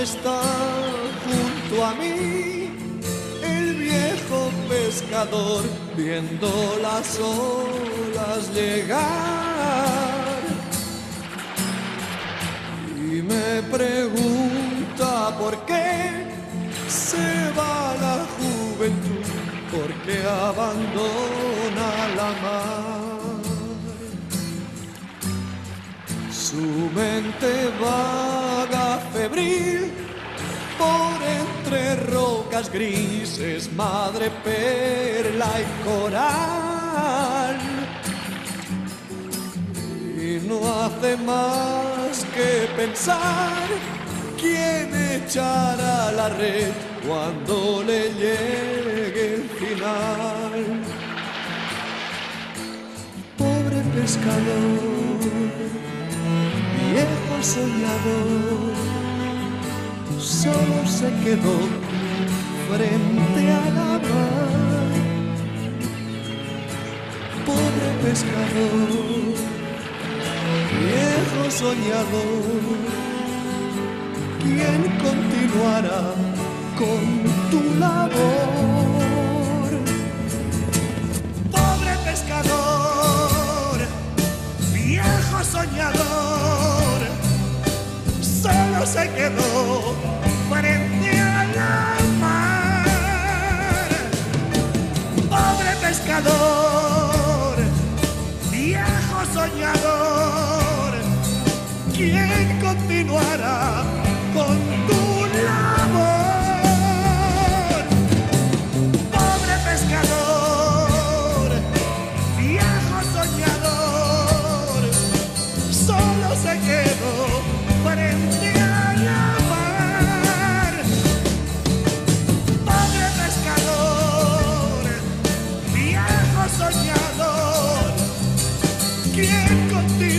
está junto a mí el viejo pescador viendo las olas llegar y me pregunta por qué se va la juventud, por qué abandona la mar. Su mente vaga febril por entre rocas grises, madre perla y coral, y no hace más que pensar quién echará la red cuando le llegue el final. Pobre pescador, viejo soñador, solo se quedó frente a la mar. Pobre pescador, viejo soñador, ¿quién continuará con tu labor? Pobre pescador, viejo soñador, solo se quedó frente a la mar. Pobre pescador, viejo soñador, ¿quién continuará con tu labor? Pobre pescador, viejo soñador, solo se quedó frente a la mar. Pobre pescador, viejo soñador, ¿quién continúa